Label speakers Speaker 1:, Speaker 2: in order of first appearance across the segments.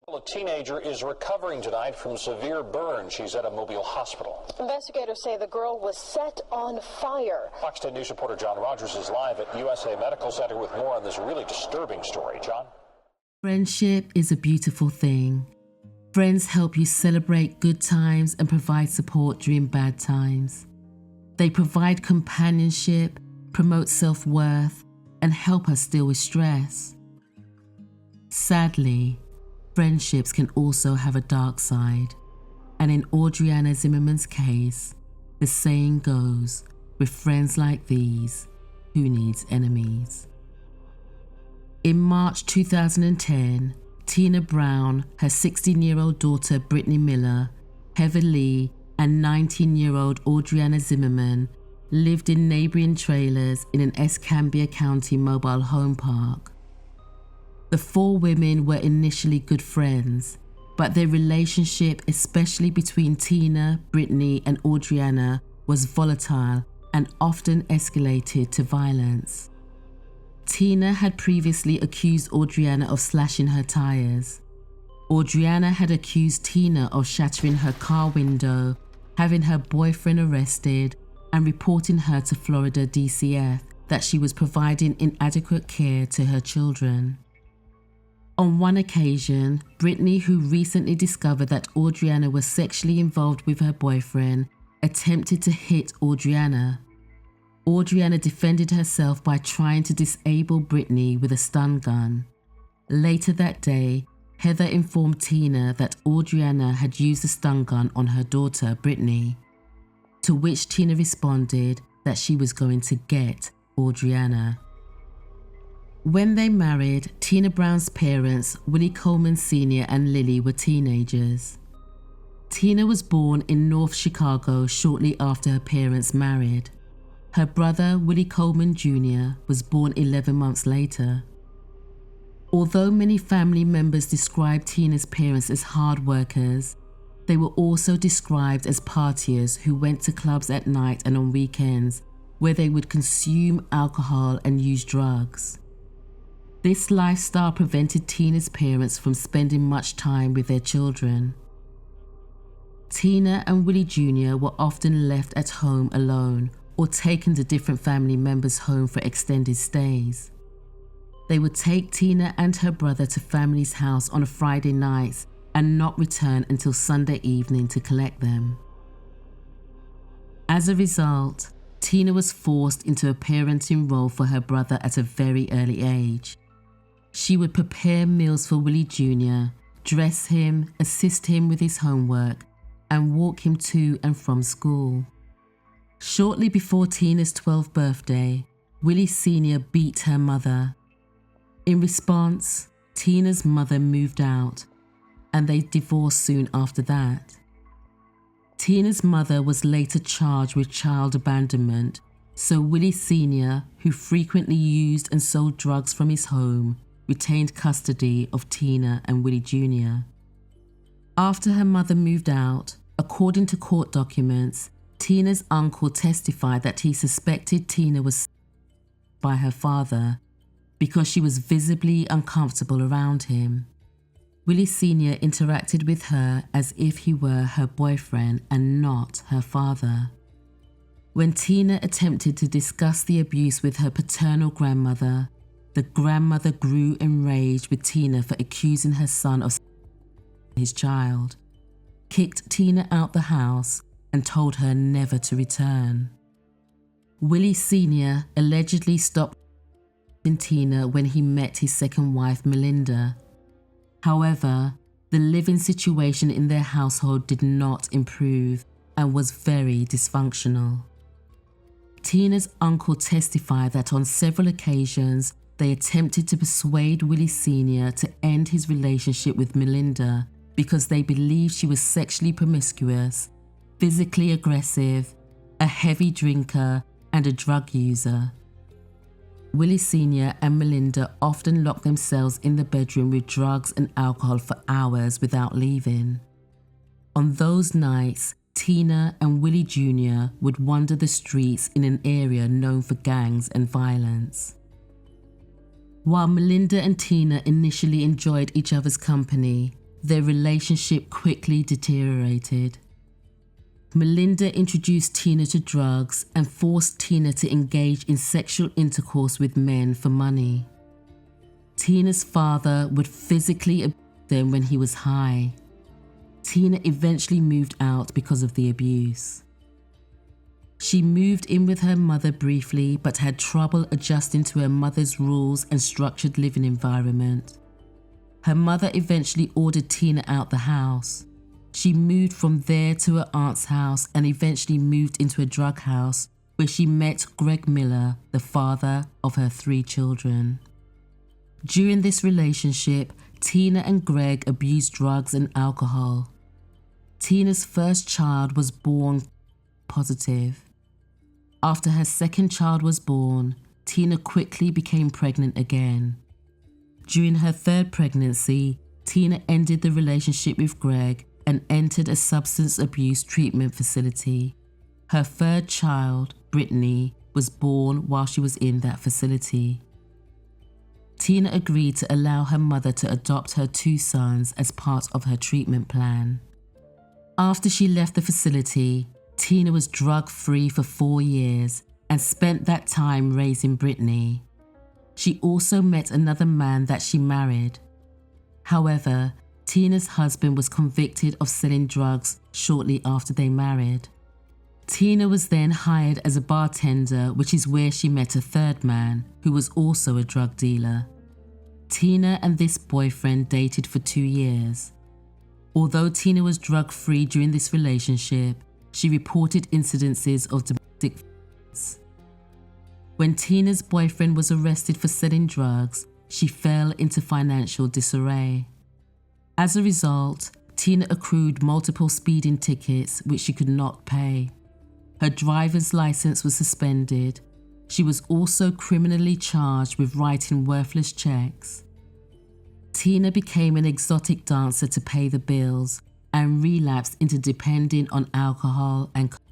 Speaker 1: A teenager is recovering tonight from severe burns. She's at a Mobile hospital.
Speaker 2: Investigators say the girl was set on fire.
Speaker 1: Fox 10 News reporter John Rogers is live at USA Medical Center with more on this really disturbing story. John?
Speaker 3: Friendship is a beautiful thing. Friends help you celebrate good times and provide support during bad times. They provide companionship, promote self-worth, and help us deal with stress. Sadly, friendships can also have a dark side, and in Audreanna Zimmerman's case, the saying goes, with friends like these, who needs enemies? In March 2010, Tina Brown, her 16-year-old daughter Britnee Miller, Heather Lee, and 19-year-old Audreanna Zimmerman lived in neighbouring trailers in an Escambia County mobile home park. The four women were initially good friends, but their relationship, especially between Tina, Britnee, and Audreanna, was volatile and often escalated to violence. Tina had previously accused Audreanna of slashing her tires. Audreanna had accused Tina of shattering her car window, having her boyfriend arrested, and reporting her to Florida DCF that she was providing inadequate care to her children. On one occasion, Britnee, who recently discovered that Audreanna was sexually involved with her boyfriend, attempted to hit Audreanna. Audreanna defended herself by trying to disable Britnee with a stun gun. Later that day, Heather informed Tina that Audreanna had used a stun gun on her daughter, Britnee, to which Tina responded that she was going to get Audreanna. When they married, Tina Brown's parents, Willie Coleman Sr. and Lily, were teenagers. Tina was born in North Chicago shortly after her parents married. Her brother, Willie Coleman Jr., was born 11 months later. Although many family members described Tina's parents as hard workers, they were also described as partiers who went to clubs at night and on weekends, where they would consume alcohol and use drugs. This lifestyle prevented Tina's parents from spending much time with their children. Tina and Willie Jr. were often left at home alone or taken to different family members' home for extended stays. They would take Tina and her brother to family's house on a Friday night and not return until Sunday evening to collect them. As a result, Tina was forced into a parenting role for her brother at a very early age. She would prepare meals for Willie Jr., dress him, assist him with his homework, and walk him to and from school. Shortly before Tina's 12th birthday, Willie Sr. beat her mother. In response, Tina's mother moved out, and they divorced soon after that. Tina's mother was later charged with child abandonment, so Willie Sr., who frequently used and sold drugs from his home, retained custody of Tina and Willie Jr. After her mother moved out, according to court documents, Tina's uncle testified that he suspected Tina was by her father because she was visibly uncomfortable around him. Willie Sr. interacted with her as if he were her boyfriend and not her father. When Tina attempted to discuss the abuse with her paternal grandmother, the grandmother grew enraged with Tina for accusing her son of his child, kicked Tina out the house, and told her never to return. Willie Sr. allegedly stopped Tina when he met his second wife, Melinda. However, the living situation in their household did not improve and was very dysfunctional. Tina's uncle testified that on several occasions, they attempted to persuade Willie Sr. to end his relationship with Melinda because they believed she was sexually promiscuous, physically aggressive, a heavy drinker, and a drug user. Willie Sr. and Melinda often locked themselves in the bedroom with drugs and alcohol for hours without leaving. On those nights, Tina and Willie Jr. would wander the streets in an area known for gangs and violence. While Melinda and Tina initially enjoyed each other's company, their relationship quickly deteriorated. Melinda introduced Tina to drugs and forced Tina to engage in sexual intercourse with men for money. Tina's father would physically abuse them when he was high. Tina eventually moved out because of the abuse. She moved in with her mother briefly, but had trouble adjusting to her mother's rules and structured living environment. Her mother eventually ordered Tina out the house. She moved from there to her aunt's house and eventually moved into a drug house where she met Greg Miller, the father of her 3 children. During this relationship, Tina and Greg abused drugs and alcohol. Tina's first child was born positive. After her second child was born, Tina quickly became pregnant again. During her 3rd pregnancy, Tina ended the relationship with Greg and entered a substance abuse treatment facility. Her 3rd child, Britnee, was born while she was in that facility. Tina agreed to allow her mother to adopt her 2 sons as part of her treatment plan. After she left the facility, Tina was drug-free for 4 years and spent that time raising Britnee. She also met another man that she married. However, Tina's husband was convicted of selling drugs shortly after they married. Tina was then hired as a bartender, which is where she met a 3rd man, who was also a drug dealer. Tina and this boyfriend dated for 2 years. Although Tina was drug-free during this relationship, she reported incidences of domestic violence. When Tina's boyfriend was arrested for selling drugs, she fell into financial disarray. As a result, Tina accrued multiple speeding tickets which she could not pay. Her driver's license was suspended. She was also criminally charged with writing worthless checks. Tina became an exotic dancer to pay the bills and relapsed into depending on alcohol and cocaine.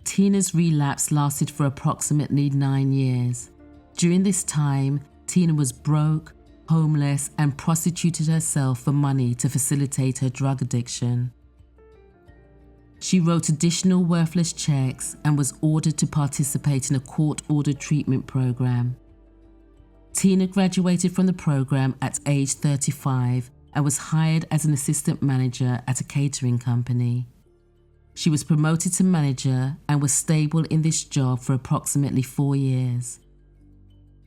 Speaker 3: Tina's relapse lasted for approximately 9 years. During this time, Tina was broke, homeless, and prostituted herself for money to facilitate her drug addiction. She wrote additional worthless checks and was ordered to participate in a court-ordered treatment program. Tina graduated from the program at age 35 and was hired as an assistant manager at a catering company. She was promoted to manager and was stable in this job for approximately 4 years.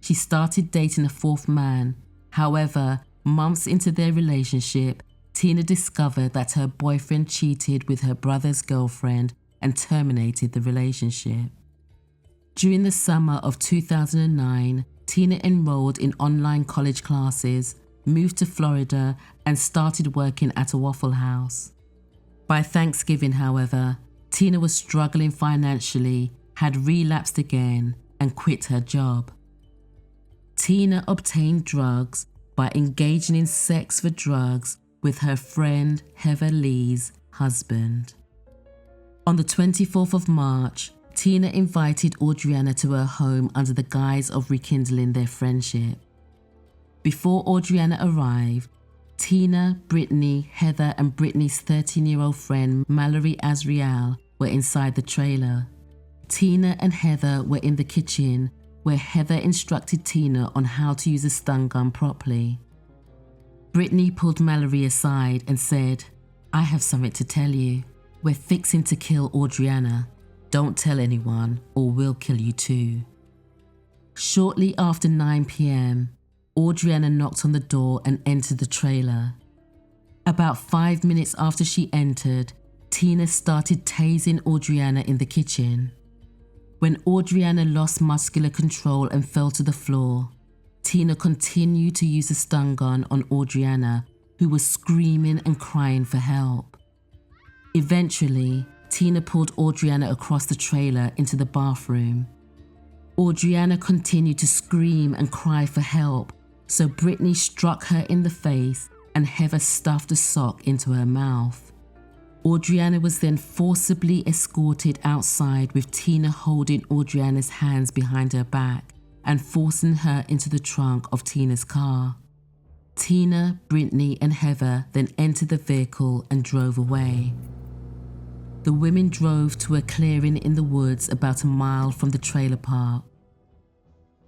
Speaker 3: She started dating a 4th man. However, months into their relationship, Tina discovered that her boyfriend cheated with her brother's girlfriend and terminated the relationship. During the summer of 2009, Tina enrolled in online college classes, moved to Florida, and started working at a Waffle House. By Thanksgiving, however, Tina was struggling financially, had relapsed again, and quit her job. Tina obtained drugs by engaging in sex for drugs with her friend Heather Lee's husband. On the 24th of March, Tina invited Audreanna to her home under the guise of rekindling their friendship. Before Audreanna arrived, Tina, Britnee, Heather, and Britnee's 13-year-old friend Mallory Azriel were inside the trailer. Tina and Heather were in the kitchen, where Heather instructed Tina on how to use a stun gun properly. Britnee pulled Mallory aside and said, "I have something to tell you. We're fixing to kill Audreanna. Don't tell anyone or we'll kill you too." Shortly after 9 p.m., Audreanna knocked on the door and entered the trailer. About 5 minutes after she entered, Tina started tasing Audreanna in the kitchen. When Audreanna lost muscular control and fell to the floor, Tina continued to use a stun gun on Audreanna, who was screaming and crying for help. Eventually, Tina pulled Audreanna across the trailer into the bathroom. Audreanna continued to scream and cry for help, so Britnee struck her in the face and Heather stuffed a sock into her mouth. Audreanna was then forcibly escorted outside with Tina holding Audreanna's hands behind her back and forcing her into the trunk of Tina's car. Tina, Britnee, and Heather then entered the vehicle and drove away. The women drove to a clearing in the woods about a mile from the trailer park.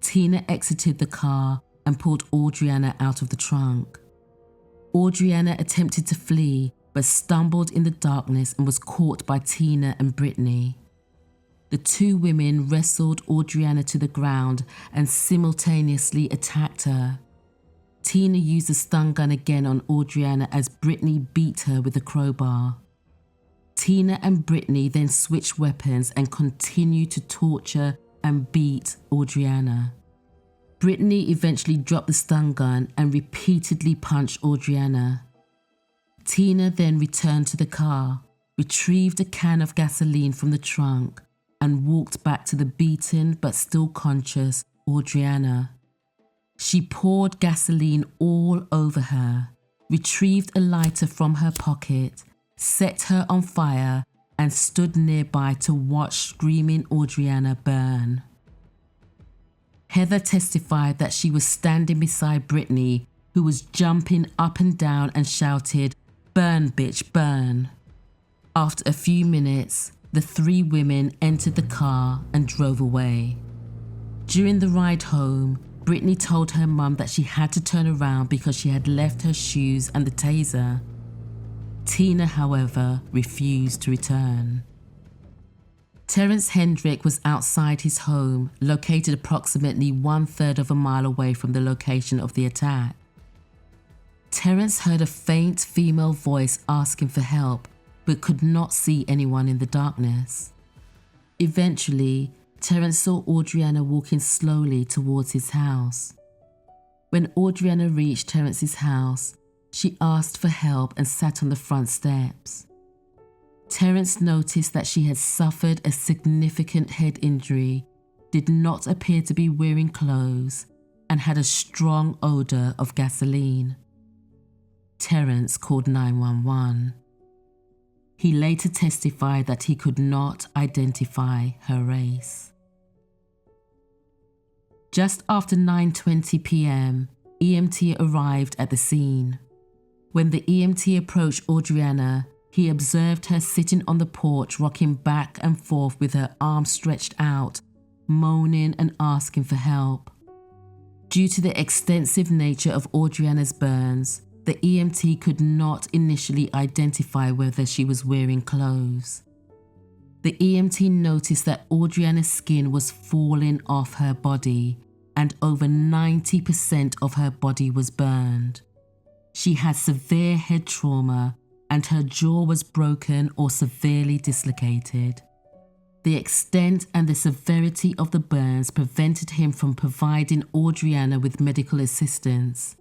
Speaker 3: Tina exited the car and pulled Audreanna out of the trunk. Audreanna attempted to flee but stumbled in the darkness and was caught by Tina and Britnee. The two women wrestled Audreanna to the ground and simultaneously attacked her. Tina used a stun gun again on Audreanna as Britnee beat her with a crowbar. Tina and Britnee then switched weapons and continued to torture and beat Audreanna. Britnee eventually dropped the stun gun and repeatedly punched Audreanna. Tina then returned to the car, retrieved a can of gasoline from the trunk, and walked back to the beaten but still conscious Audreanna. She poured gasoline all over her, retrieved a lighter from her pocket, set her on fire, and stood nearby to watch screaming Audreanna burn. Heather testified that she was standing beside Britnee, who was jumping up and down and shouted, "Burn, bitch, burn." After a few minutes, the three women entered the car and drove away. During the ride home, Britnee told her mum that she had to turn around because she had left her shoes and the taser. Tina, however, refused to return. Terence Hendrick was outside his home, located approximately 1/3 of a mile away from the location of the attack. Terence heard a faint female voice asking for help, but could not see anyone in the darkness. Eventually, Terence saw Audreanna walking slowly towards his house. When Audreanna reached Terence's house, she asked for help and sat on the front steps. Terence noticed that she had suffered a significant head injury, did not appear to be wearing clothes, and had a strong odor of gasoline. Terence called 911. He later testified that he could not identify her race. Just after 9:20 p.m., EMT arrived at the scene. When the EMT approached Audreanna, he observed her sitting on the porch, rocking back and forth with her arms stretched out, moaning and asking for help. Due to the extensive nature of Audreanna's burns, the EMT could not initially identify whether she was wearing clothes. The EMT noticed that Audreanna's skin was falling off her body, and over 90% of her body was burned. She had severe head trauma, and her jaw was broken or severely dislocated. The extent and the severity of the burns prevented him from providing Audreanna with medical assistance.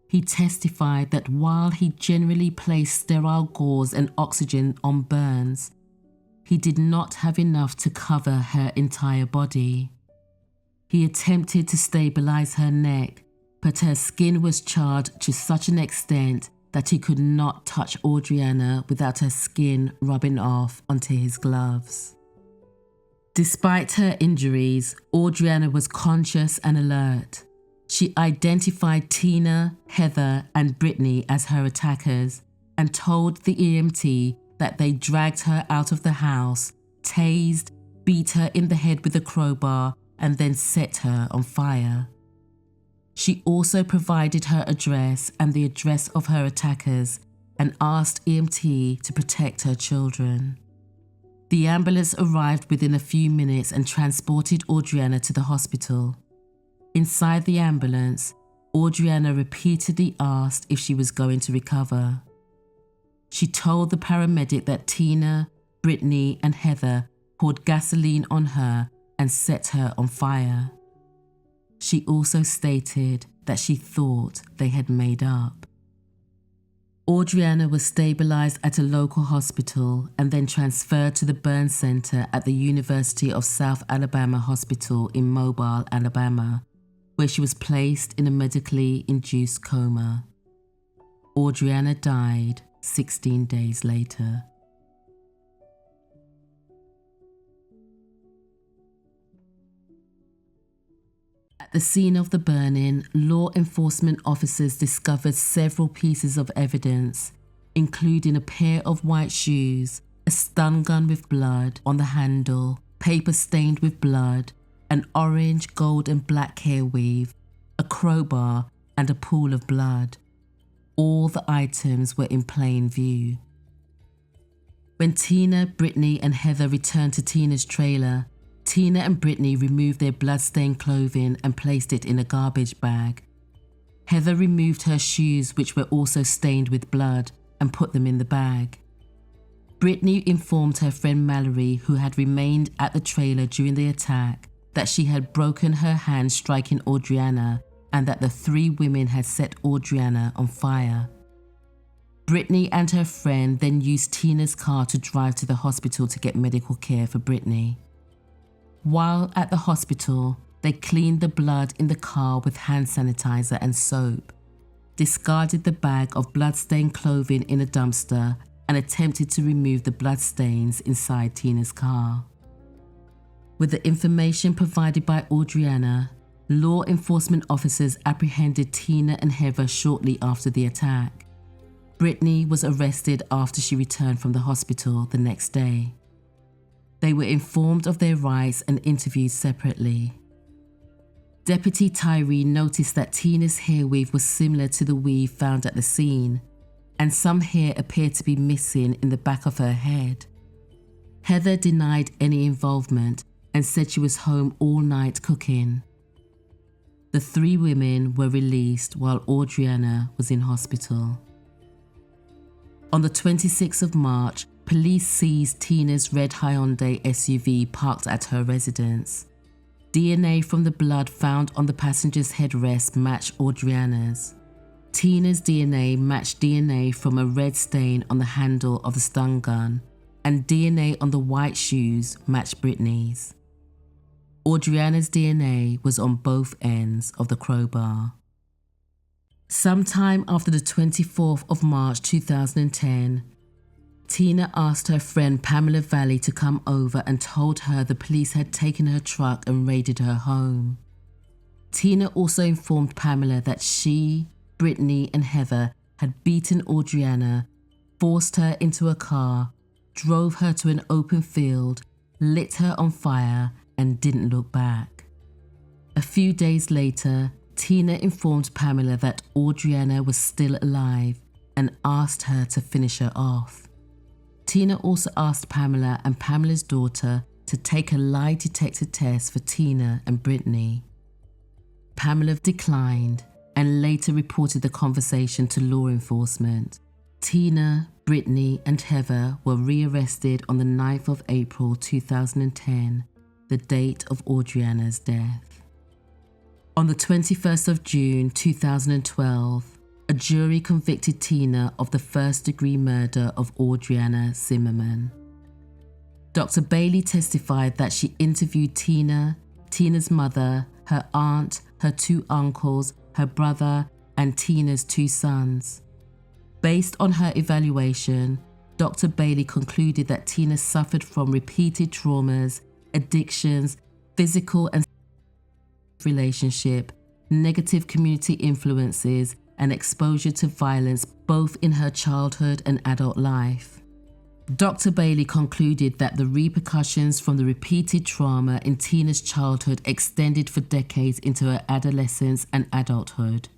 Speaker 3: He testified that while he generally placed sterile gauze and oxygen on burns, he did not have enough to cover her entire body. He attempted to stabilize her neck, but her skin was charred to such an extent that he could not touch Audreanna without her skin rubbing off onto his gloves. Despite her injuries, Audreanna was conscious and alert. She identified Tina, Heather, and Britnee as her attackers and told the EMT that they dragged her out of the house, tased, beat her in the head with a crowbar, and then set her on fire. She also provided her address and the address of her attackers and asked EMT to protect her children. The ambulance arrived within a few minutes and transported Audreanna to the hospital. Inside the ambulance, Audreanna repeatedly asked if she was going to recover. She told the paramedic that Tina, Britnee, and Heather poured gasoline on her and set her on fire. She also stated that she thought they had made up. Audreanna was stabilized at a local hospital and then transferred to the burn center at the University of South Alabama Hospital in Mobile, Alabama, where she was placed in a medically induced coma. Audreanna died 16 days later. At the scene of the burning, law enforcement officers discovered several pieces of evidence, including a pair of white shoes, a stun gun with blood on the handle, paper stained with blood, an orange, gold and black hair weave, a crowbar and a pool of blood. All the items were in plain view. When Tina, Britnee and Heather returned to Tina's trailer, Tina and Britnee removed their blood-stained clothing and placed it in a garbage bag. Heather removed her shoes, which were also stained with blood, and put them in the bag. Britnee informed her friend Mallory, who had remained at the trailer during the attack, that she had broken her hand striking Audreanna and that the three women had set Audreanna on fire. Britnee and her friend then used Tina's car to drive to the hospital to get medical care for Britnee. While at the hospital, they cleaned the blood in the car with hand sanitizer and soap, discarded the bag of blood-stained clothing in a dumpster, and attempted to remove the bloodstains inside Tina's car. With the information provided by Audreanna, law enforcement officers apprehended Tina and Heather shortly after the attack. Britnee was arrested after she returned from the hospital the next day. They were informed of their rights and interviewed separately. Deputy Tyree noticed that Tina's hair weave was similar to the weave found at the scene, and some hair appeared to be missing in the back of her head. Heather denied any involvement and said she was home all night cooking. The three women were released while Audreanna was in hospital. On the 26th of March, police seized Tina's red Hyundai SUV parked at her residence. DNA from the blood found on the passenger's headrest matched Audreanna's. Tina's DNA matched DNA from a red stain on the handle of the stun gun, and DNA on the white shoes matched Britnee's. Audreanna's DNA was on both ends of the crowbar. Sometime after the 24th of March 2010, Tina asked her friend Pamela Valley to come over and told her the police had taken her truck and raided her home. Tina also informed Pamela that she, Britnee and Heather had beaten Audreanna, forced her into a car, drove her to an open field, lit her on fire, and didn't look back. A few days later, Tina informed Pamela that Audreanna was still alive and asked her to finish her off. Tina also asked Pamela and Pamela's daughter to take a lie detector test for Tina and Britnee. Pamela declined and later reported the conversation to law enforcement. Tina, Britnee and Heather were rearrested on the 9th of April 2010, the date of Audreanna's death. On the 21st of June 2012, a jury convicted Tina of the first-degree murder of Audreanna Zimmerman. Dr. Bailey testified that she interviewed Tina, Tina's mother, her aunt, her two uncles, her brother, and Tina's two sons. Based on her evaluation, Dr. Bailey concluded that Tina suffered from repeated traumas, addictions, physical and relationship, negative community influences, and exposure to violence both in her childhood and adult life. Dr. Bailey concluded that the repercussions from the repeated trauma in Tina's childhood extended for decades into her adolescence and adulthood.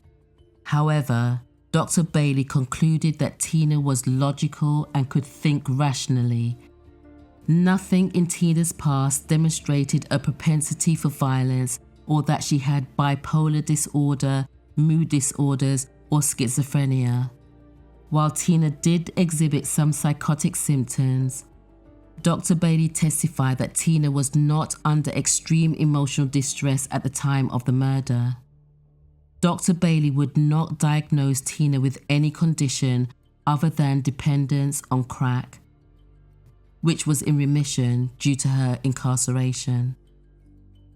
Speaker 3: However, Dr. Bailey concluded that Tina was logical and could think rationally. Nothing in Tina's past demonstrated a propensity for violence or that she had bipolar disorder, mood disorders, or schizophrenia. While Tina did exhibit some psychotic symptoms, Dr. Bailey testified that Tina was not under extreme emotional distress at the time of the murder. Dr. Bailey would not diagnose Tina with any condition other than dependence on crack, which was in remission due to her incarceration.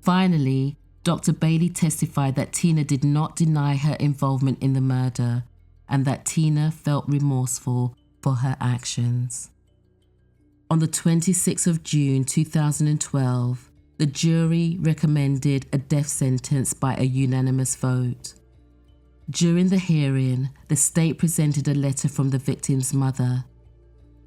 Speaker 3: Finally, Dr. Bailey testified that Tina did not deny her involvement in the murder and that Tina felt remorseful for her actions. On the 26th of June 2012, the the jury recommended a death sentence by a unanimous vote. During the hearing, the state presented a letter from the victim's mother.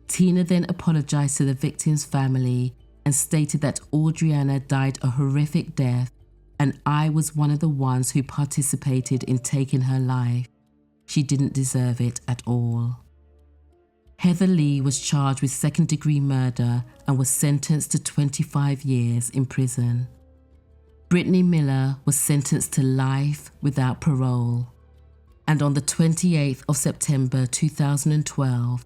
Speaker 3: Tina then apologized to the victim's family and stated that Audreanna died a horrific death and I was one of the ones who participated in taking her life. She didn't deserve it at all. Heather Lee was charged with second-degree murder and was sentenced to 25 years in prison. Britnee Miller was sentenced to life without parole. And on the 28th of September 2012,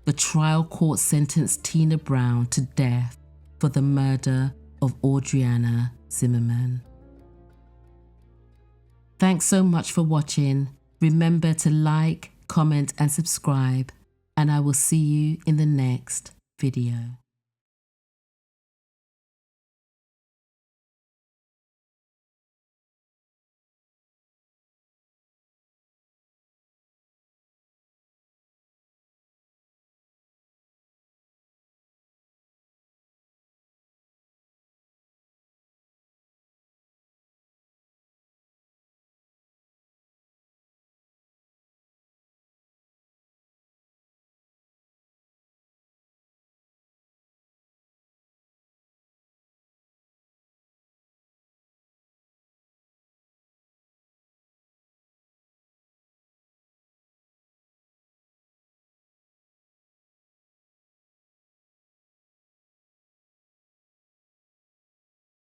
Speaker 3: the trial court sentenced Tina Brown to death for the murder of Audreanna Zimmerman. Thanks so much for watching. Remember to like, comment and subscribe, and I will see you in the next video.